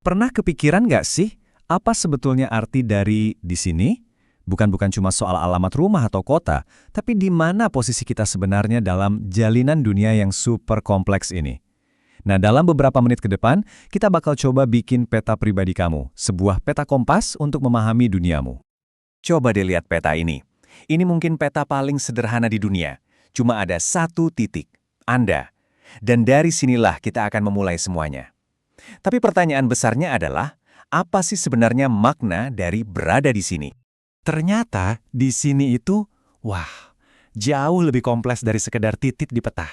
Pernah kepikiran nggak sih, apa sebetulnya arti dari di sini? Bukan cuma soal alamat rumah atau kota, tapi di mana posisi kita sebenarnya dalam jalinan dunia yang super kompleks ini. Nah, dalam beberapa menit ke depan, kita bakal coba bikin peta pribadi kamu, sebuah peta kompas untuk memahami duniamu. Coba deh lihat peta ini. Ini mungkin peta paling sederhana di dunia. Cuma ada satu titik, Anda. Dan dari sinilah kita akan memulai semuanya. Tapi pertanyaan besarnya adalah, apa sih sebenarnya makna dari berada di sini? Ternyata di sini itu, wah, jauh lebih kompleks dari sekedar titik di peta.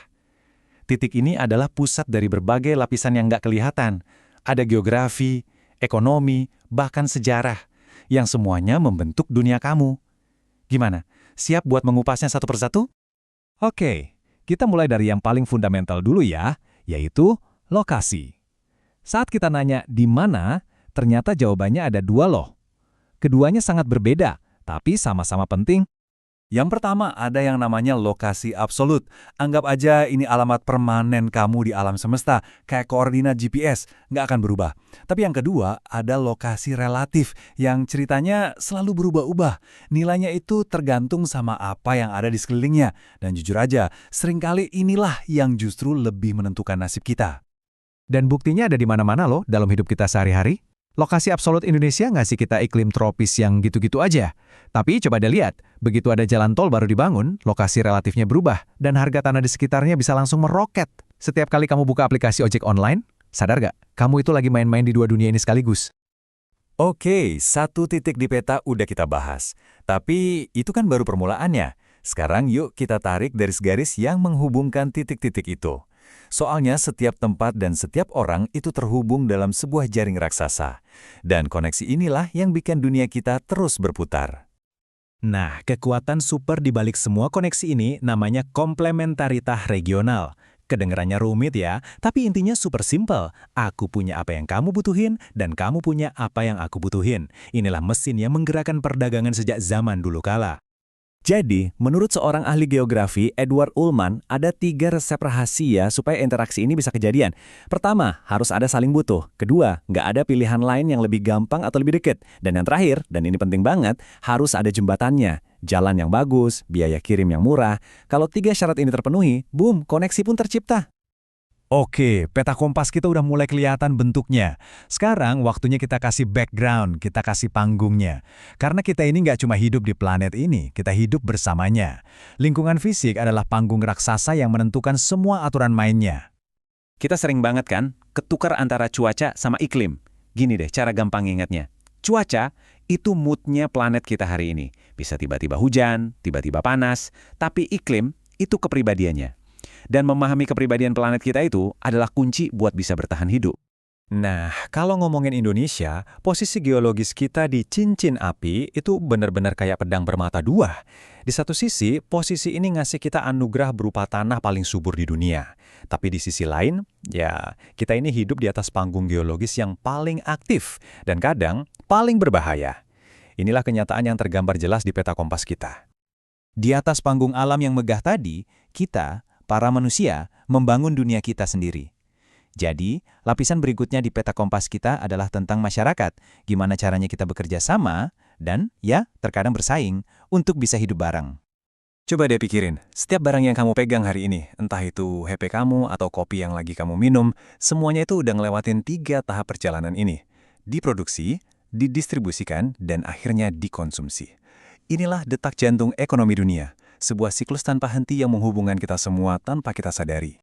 Titik ini adalah pusat dari berbagai lapisan yang nggak kelihatan. Ada geografi, ekonomi, bahkan sejarah, yang semuanya membentuk dunia kamu. Gimana? Siap buat mengupasnya satu persatu? Oke, kita mulai dari yang paling fundamental dulu ya, yaitu lokasi. Saat kita nanya di mana, ternyata jawabannya ada dua loh. Keduanya sangat berbeda, tapi sama-sama penting. Yang pertama ada yang namanya lokasi absolut. Anggap aja ini alamat permanen kamu di alam semesta, kayak koordinat GPS, nggak akan berubah. Tapi yang kedua ada lokasi relatif, yang ceritanya selalu berubah-ubah. Nilainya itu tergantung sama apa yang ada di sekelilingnya. Dan jujur aja, seringkali inilah yang justru lebih menentukan nasib kita. Dan buktinya ada di mana-mana loh dalam hidup kita sehari-hari. Lokasi absolut Indonesia ngasih kita iklim tropis yang gitu-gitu aja. Tapi coba deh lihat, begitu ada jalan tol baru dibangun, lokasi relatifnya berubah, dan harga tanah di sekitarnya bisa langsung meroket. Setiap kali kamu buka aplikasi ojek online, sadar gak? Kamu itu lagi main-main di dua dunia ini sekaligus. Oke, satu titik di peta udah kita bahas. Tapi itu kan baru permulaannya. Sekarang yuk kita tarik garis-garis yang menghubungkan titik-titik itu. Soalnya setiap tempat dan setiap orang itu terhubung dalam sebuah jaring raksasa. Dan koneksi inilah yang bikin dunia kita terus berputar. Nah, kekuatan super di balik semua koneksi ini namanya komplementaritas regional. Kedengarannya rumit ya, tapi intinya super simple. Aku punya apa yang kamu butuhin, dan kamu punya apa yang aku butuhin. Inilah mesin yang menggerakkan perdagangan sejak zaman dulu kala. Jadi, menurut seorang ahli geografi, Edward Ullman, ada 3 resep rahasia supaya interaksi ini bisa kejadian. Pertama, harus ada saling butuh. Kedua, nggak ada pilihan lain yang lebih gampang atau lebih dekat. Dan yang terakhir, dan ini penting banget, harus ada jembatannya. Jalan yang bagus, biaya kirim yang murah. Kalau 3 syarat ini terpenuhi, boom, koneksi pun tercipta. Oke, peta kompas kita udah mulai kelihatan bentuknya. Sekarang waktunya kita kasih background, kita kasih panggungnya. Karena kita ini nggak cuma hidup di planet ini, kita hidup bersamanya. Lingkungan fisik adalah panggung raksasa yang menentukan semua aturan mainnya. Kita sering banget kan, ketukar antara cuaca sama iklim. Gini deh cara gampang ingatnya. Cuaca itu moodnya planet kita hari ini. Bisa tiba-tiba hujan, tiba-tiba panas, tapi iklim itu kepribadiannya. Dan memahami kepribadian planet kita itu adalah kunci buat bisa bertahan hidup. Nah, kalau ngomongin Indonesia, posisi geologis kita di cincin api itu benar-benar kayak pedang bermata dua. Di satu sisi, posisi ini ngasih kita anugerah berupa tanah paling subur di dunia. Tapi di sisi lain, ya kita ini hidup di atas panggung geologis yang paling aktif dan kadang paling berbahaya. Inilah kenyataan yang tergambar jelas di peta kompas kita. Di atas panggung alam yang megah tadi, kita para manusia membangun dunia kita sendiri. Jadi, lapisan berikutnya di peta kompas kita adalah tentang masyarakat, gimana caranya kita bekerja sama, dan ya, terkadang bersaing, untuk bisa hidup bareng. Coba deh pikirin, setiap barang yang kamu pegang hari ini, entah itu HP kamu atau kopi yang lagi kamu minum, semuanya itu udah ngelewatin 3 tahap perjalanan ini. Diproduksi, didistribusikan, dan akhirnya dikonsumsi. Inilah detak jantung ekonomi dunia. Sebuah siklus tanpa henti yang menghubungkan kita semua tanpa kita sadari.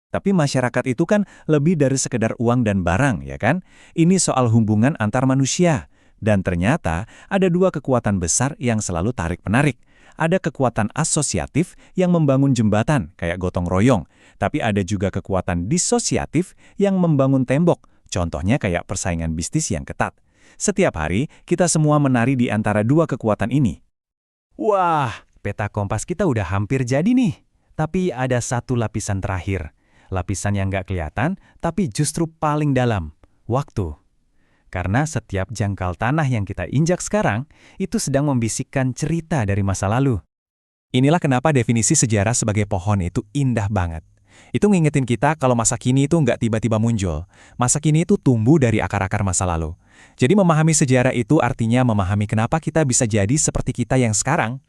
Tapi masyarakat itu kan lebih dari sekedar uang dan barang, ya kan? Ini soal hubungan antar manusia. Dan ternyata ada 2 kekuatan besar yang selalu tarik-menarik. Ada kekuatan asosiatif yang membangun jembatan, kayak gotong royong. Tapi ada juga kekuatan disosiatif yang membangun tembok. Contohnya kayak persaingan bisnis yang ketat. Setiap hari, kita semua menari di antara 2 kekuatan ini. Wah! Peta kompas kita udah hampir jadi nih. Tapi ada satu lapisan terakhir. Lapisan yang nggak kelihatan, tapi justru paling dalam. Waktu. Karena setiap jangkal tanah yang kita injak sekarang, itu sedang membisikkan cerita dari masa lalu. Inilah kenapa definisi sejarah sebagai pohon itu indah banget. Itu ngingetin kita kalau masa kini itu nggak tiba-tiba muncul. Masa kini itu tumbuh dari akar-akar masa lalu. Jadi memahami sejarah itu artinya memahami kenapa kita bisa jadi seperti kita yang sekarang.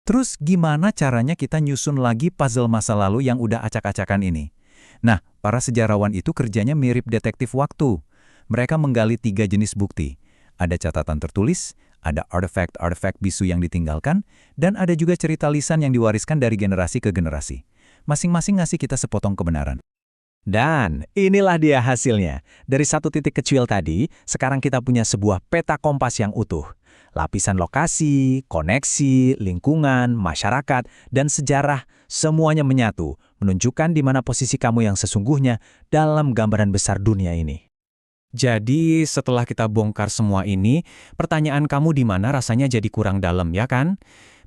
Terus gimana caranya kita nyusun lagi puzzle masa lalu yang udah acak-acakan ini? Nah, para sejarawan itu kerjanya mirip detektif waktu. Mereka menggali 3 jenis bukti. Ada catatan tertulis, ada artefak-artefak bisu yang ditinggalkan, dan ada juga cerita lisan yang diwariskan dari generasi ke generasi. Masing-masing ngasih kita sepotong kebenaran. Dan inilah dia hasilnya. Dari satu titik kecil tadi, sekarang kita punya sebuah peta kompas yang utuh. Lapisan lokasi, koneksi, lingkungan, masyarakat, dan sejarah semuanya menyatu, menunjukkan di mana posisi kamu yang sesungguhnya dalam gambaran besar dunia ini. Jadi, setelah kita bongkar semua ini, pertanyaan kamu di mana rasanya jadi kurang dalam, ya kan?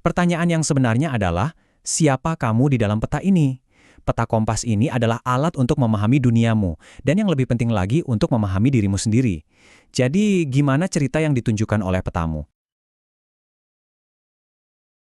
Pertanyaan yang sebenarnya adalah, siapa kamu di dalam peta ini? Peta kompas ini adalah alat untuk memahami duniamu, dan yang lebih penting lagi untuk memahami dirimu sendiri. Jadi, gimana cerita yang ditunjukkan oleh petamu?